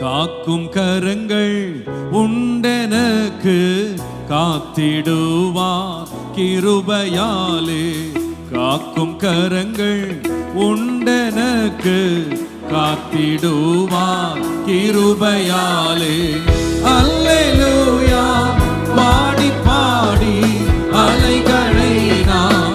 காக்கும் கரங்கள் உண்டெனக்கு காத்திடுவார் கிருபையாலே. காக்கும் கரங்கள் உண்டெனக்கு காத்திடுவார் கிருபையாலே. அல்லேலூயா பாடி பாடி அலைகளை நான்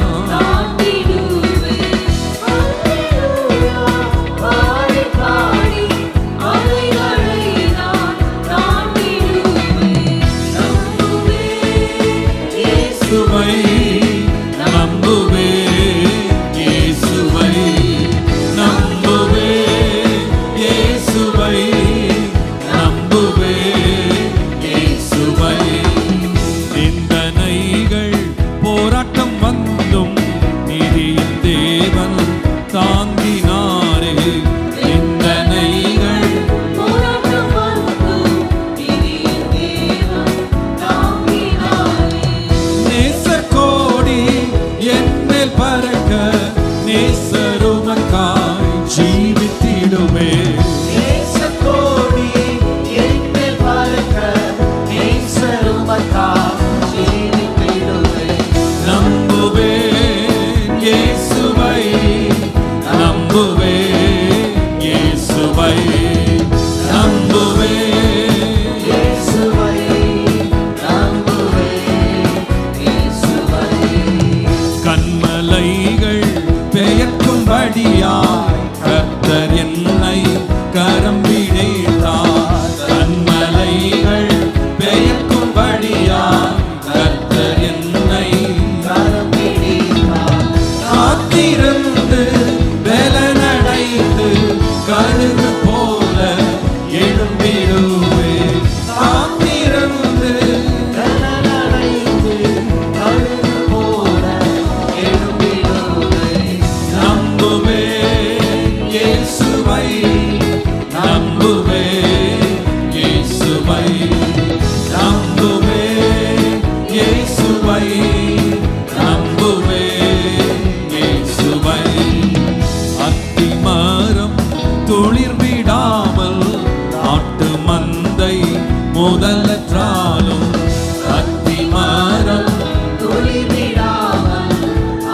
கர்த்தர் என்னை கரம் பிடித்தார். கன்மலைகள் பெயர்க்கும்படியாய் கர்த்தர் என்னை கரம் பிடித்தார். காத்திருந்து பலனடைந்து கழுகு போல எழும்பிடுவேன். காத்திருந்து பலனடைந்து கழுகு போல எழும்பிடுவேன். நம்புவேன் முதலற்றாலும் அத்திமரம் துளிர்விடாமல்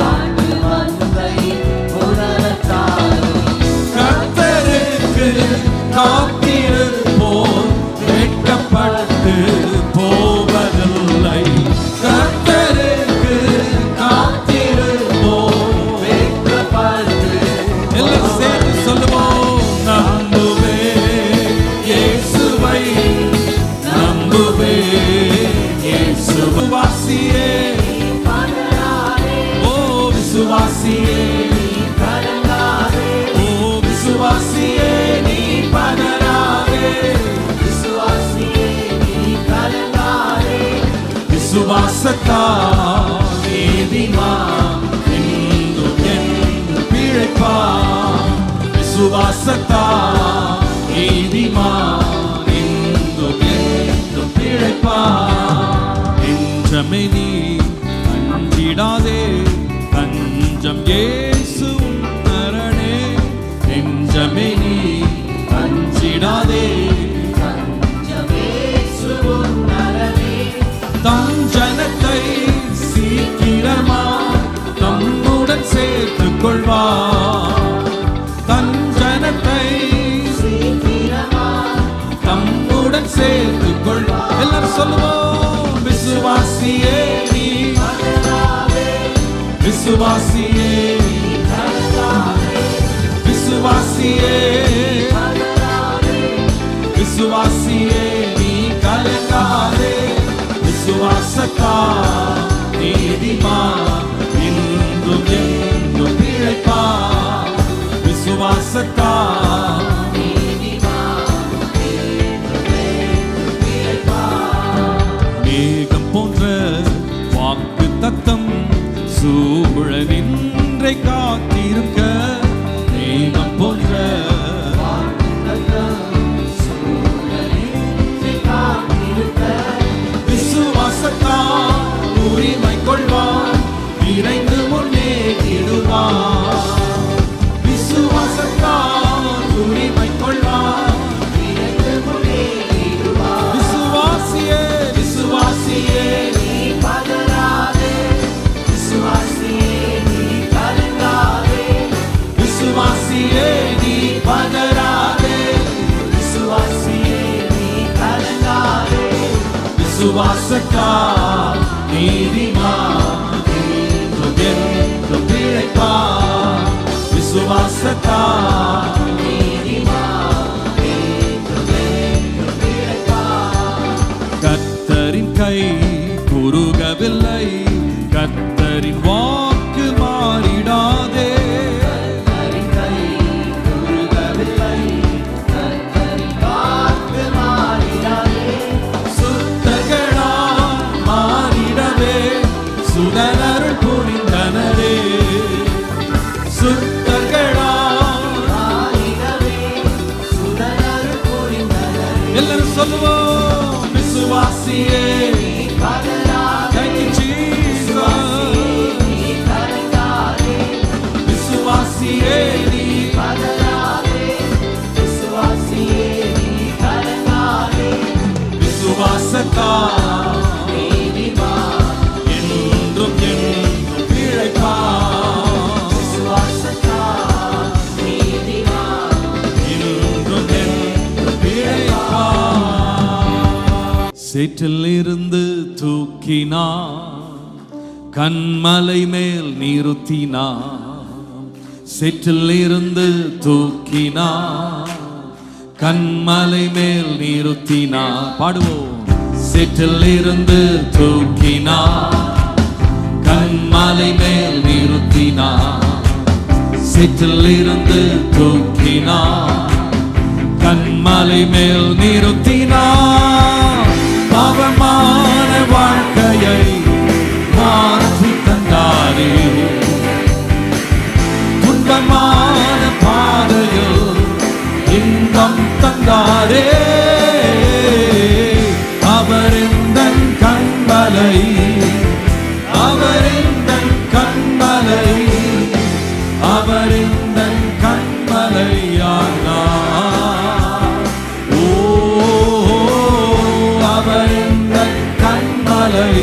ஆண்டு மந்தை முதலற்றாலும் கர்த்தருக்கு காத்திருப்போர் வெட்கப்பட்டு போவதில்லை. கர்த்தருக்கு காத்திருப்போர் வெட்கப்பட்டு எல்லாம் சேர்ந்து சொல்லுவோம். நம்புவேன் இயேசுவை, விசுவாசியே ஓ விசுவாசியே ஓ விசுவாசியே நீ பதறாதே. விசுவாசத்தால் நீதிமான் என்றும் என்றும் பிழைப்பான். விசுவாசத்தால் நீதிமான் என்றும் என்றும் பிழைப்பான். நெஞ்சமே நீ அஞ்சிடாதே, தஞ்சம் இயேசு உன்னரணே. நெஞ்சமே நீ அஞ்சிடாதே, தஞ்சம் இயேசு உன்னரணே. தம் ஜனத்தை சீக்கிரமாய் தம்முடன் சேர்த்துக் கொள்வார். தம் ஜனத்தை சீக்கிரமாய் தம்முடன் சேர்த்துக் கொள்வார். எல்லாரும் சொல்லுவோம். விசுவாசியே நீ விசுவாசியே விசுவாசியே விசுவாசியே நீ கலங்காதே. விசுவாசத்தால் நீதிமான் என்றும் என்றும் பிழைப்பான். விசுவாசத்தால் மேகம் போன்ற வாக்கு தத்தம் சூழ நின்றை காத்திருக்க. மேகம் போன்ற விசுவாசத்தால் விசுவாசத்தால் நீதிமான் என்றும் பிழைப்பான். விசுவாசத்தால் நீதிமான் என்றும் பிழைப்பான். கர்த்தரின் கை குறுகவில்லை, கர்த்தரின் வாக்கு மாறிடாதே. கர்த்தரின் கை குறுகவில்லை, கர்த்தரின் வாக்கு மாறிடாதே. சுத்தர்களால் மாறிடவே சுடரருள் புரிந்தனரே. சுத்தர்களால் மாறிடவே சுடரருள் புரிந்தனரே. எல்லாரும் சொல்லுவோம், விசுவாசியே thank you Jesus. விசுவாசியே நீ பதறாதே, விசுவாசியே நீ கலங்காதே. விசுவாசத்தால் நீதிமான் என்றும் என்றும் பிழைப்பான். விசுவாசத்தால் நீதிமான் என்றும் என்றும் பிழைப்பான். சேற்றிலிருந்து தூக்கினார், கண்மலை மேல் நிறுத்தினார். சேற்றிலிருந்து தூக்கினார், கண்மலை மேல் நிறுத்தினார். பாடுவோம். சேற்றிலிருந்து தூக்கினார், கண்மலை மேல் நிறுத்தினார். சேற்றிலிருந்து தூக்கினார், கண்மலை மேல் நிறுத்தினார். பாவமான வாழ்க்கையை மாற்றி தந்தாரே, துன்பமான பாதையில் இன்பம் தந்தாரே. அவரிந்தன் கண்மலை, அவரிந்தன் கண்மலை, அவரிந்தன் கண்மலையானார். ஓ அவரிந்தன் கண்மலை,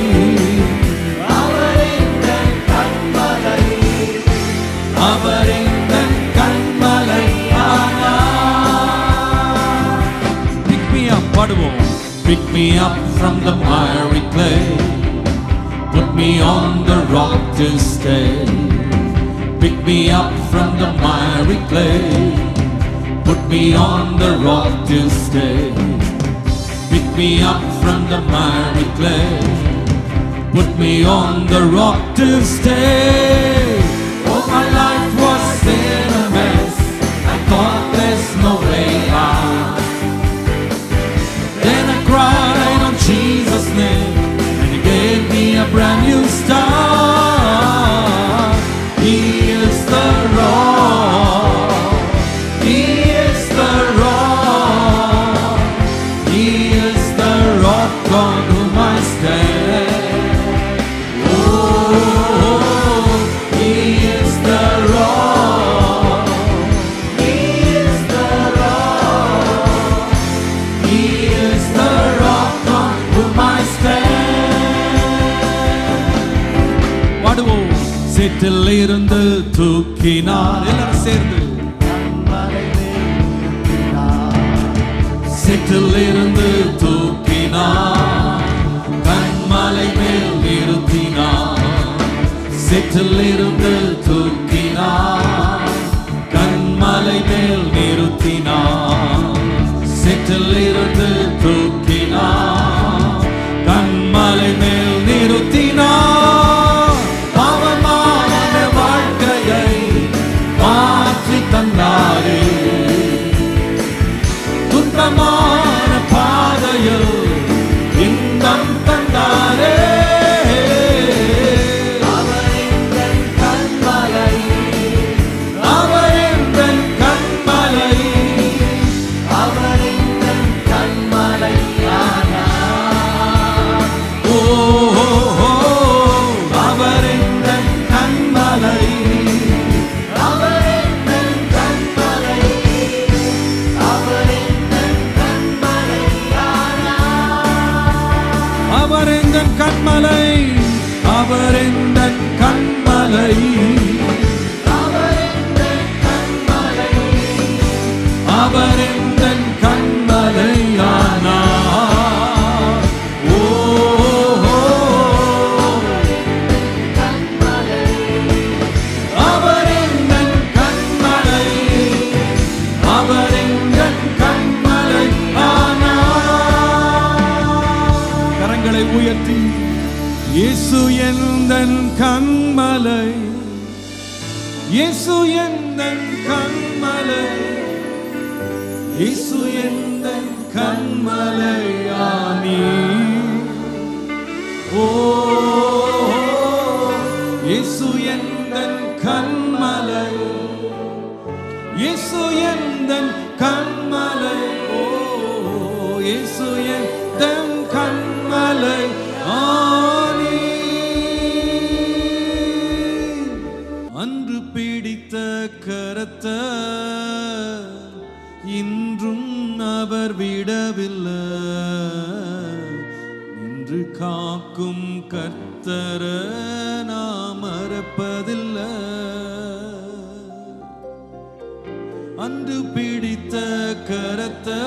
அவரிந்தன் கண்மலை, அவரிந்தன் கண்மலையானார். Pick me up, பாடுவோம். Pick me up from the miry clay, put me on the rock to stay. Pick me up from the miry clay, put me on the rock to stay. Pick me up from the miry clay, put me on the rock to stay. Oh, my life was in a mess, I thought there's no way out. Then I cried on Jesus' name, and He gave me a brand new start. He is the rock, He is the rock, He is the rock on whom I stand. Oh, He is the rock, He is the rock, He is the rock on whom I stand. பாடுவோம். சேற்றிலிருந்து தூக்கினார், எல்லாரும் சேர்ந்து. சேற்றிலிருந்து தூக்கினார், கண்மலை மேல் நிறுத்தினார். சேற்றிலிருந்து தூக்கினார், கண்மலை மேல் நிறுத்தினார். சேற்றிலிருந்து தூக்கினார், கண்மலை மேல் நிறுத்தினார். பாவமான வாழ்க்கையை மாற்றி தந்தாரே, துன்பமான பாதையில் இன்பம் தந்தாரே. அவரிந்தன் கண்மலை, அவரிந்தன் கண்மலை, அவரிந்தன் கண்மலையானார். ஓ அவரிந்தன் கண்மலை, அவரிந்தன் கண்மலை, அவரிந்தன் கண்மலையானார். அவரிந்தன் கண்மலை, அவரிந்தன் கண்மலை, அவரிந்தன் கண்மலை, அவரிந்தன் கண்மலையானார். ஓ இயேசு எந்தன் கண்மலை, இயேசு எந்தன் கண்மலை, இயேசு எந்தன் கண்மலையானி. ஓ இயேசு எந்தன் கண்மலை, இயேசு எந்தன் கண்மலை. ஓ இயேசு எந்தன் கண்மலை ஆனி. அன்று பிடித்த கரத்தை இன்றும் அவர் விடவில்லை, இன்று காக்கும் கர்த்தர நாம் மறப்பதில்லை. அன்று பிடித்த கரத்தை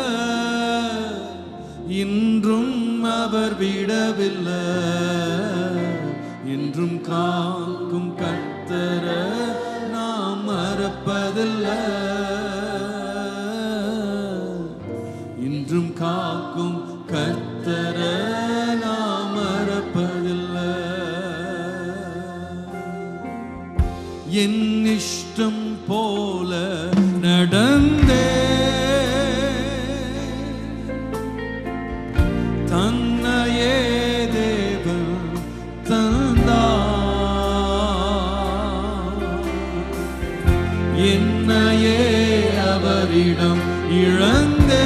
இன்றும் அவர் விடவில்லை, இன்றும் காக்கும் கர்த்தர நாம் மறப்பதில்லை, இன்றும் காக்கும் கர்த்தர நாம் மறப்பதில்லை. என் இஷ்டம் போல நடந்தே தன்னையே தேவன் தந்தார், என்னையே அவரிடம் இழந்தே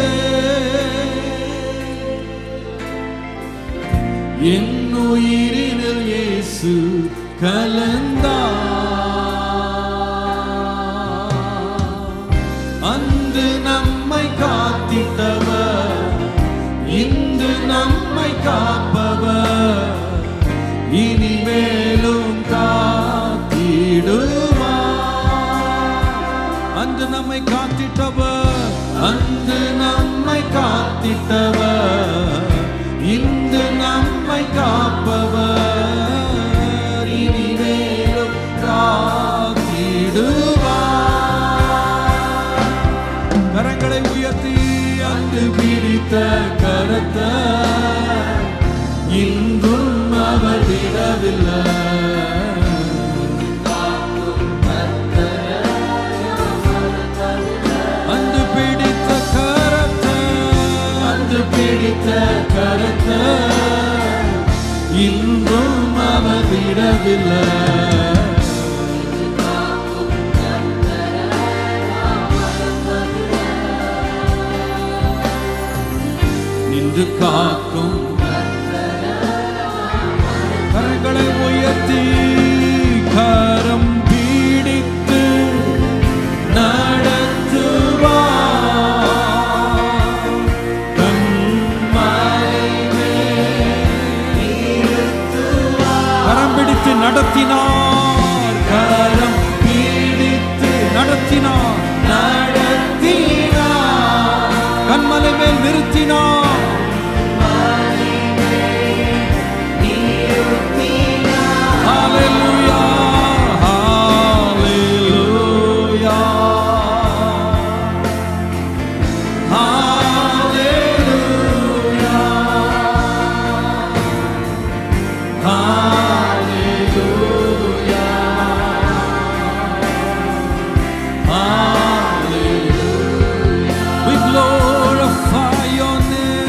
என் உயிரினில் இயேசு கலந்தார். அன்று நம்மை காத்திட்டவர், இன்று நம்மை காப்பவர், இனிமேலும் காத்திடுவார். அன்று நம்மை காத்திட்டவர், அன்று நம்மை காத்திட்டவர், இன்று நம்மை காப்பவர், இனிமேலும் காத்திடுவார். கரங்களை உயர்த்தி அன்று பிடித்த கரத்தை இன்றும் அவர் விடவில்லை, அன்று பிடித்த கரத்தை, அன்று பிடித்த கரத்தை இன்றும் அவர் விடவில்லை, நின்று காக்கும். கரங்களை உயர்த்தி கரம் பிடித்து நடத்துவார், கண்மலை கரம் பிடித்து நடத்தினார், கரம் பிடித்து நடத்தினார், நடத்தினார், கண்மலை மேல் நிறுத்தினார். We glorify your name.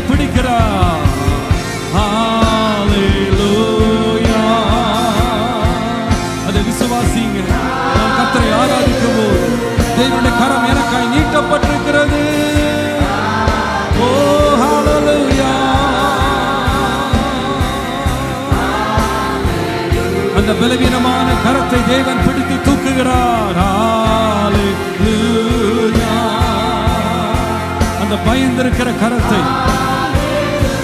பிடிக்கிறார். ஹalleluya. அதை விசுவாசிங்க. நான் கர்த்தரை ஆராதிக்கும் போது தேவனுடைய கரம் எனக்காய் நீட்டப்பட்டிருக்கிறது. ஓ ஹalleluya. அந்த பலவீனமான கரத்தை தேவன் பிடித்து தூக்குகிறார். ஹalleluya. அந்த பயந்திருக்கிற கரத்தை,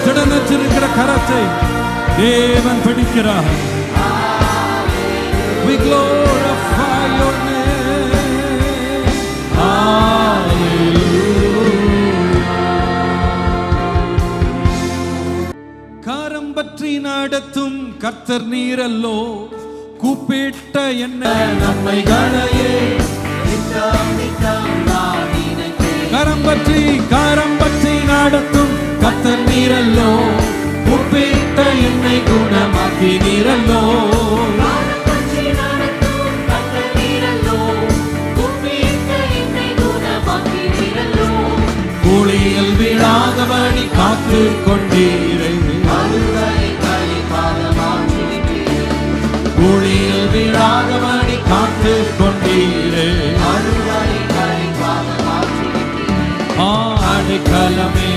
திடனற்றிருக்கிற கரத்தை தேவன் பிடிக்கிறார். We glorify your name. Hallelujah. கரம் பற்றி நடத்தும் கர்த்தர் நீரல்லோ, கூப்பிட்ட என்ன நன்மைகளையே கரம் பற்றி நடத்தும் கர்த்தர் நீரல்லோ, கூப்பிட்ட என்னை குணமாக்கி நீரல்லோ. கூலியில் விழாதபடி காத்து கொண்டீரே, கூலியில் விழாதபடி காத்து கொண்டீரே. அடைக்கலமே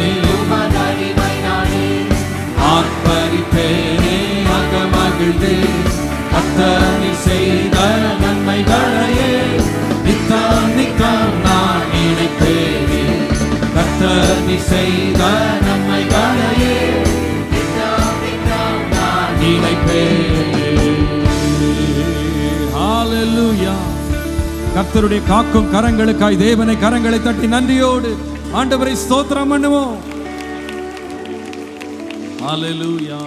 ஆர்ப்பரிப்பேனே அகமகிழ்ந்தே, கர்த்தர் செய்த நன்மைகளையே நித்தம் நித்தம் நான் நினைப்பேனே. கர்த்தர் செய்த நன்மைகளையே நித்தம் நித்தம் நான் நினைப்பேனே. ஹalleluya. கர்த்தருடைய காக்கும் கரங்களுக்காய் தேவனை கரங்களை தட்டி நன்றியோடு ஆண்டவரை ஸ்தோத்திரம் பண்ணுவோம். ஹalleluya.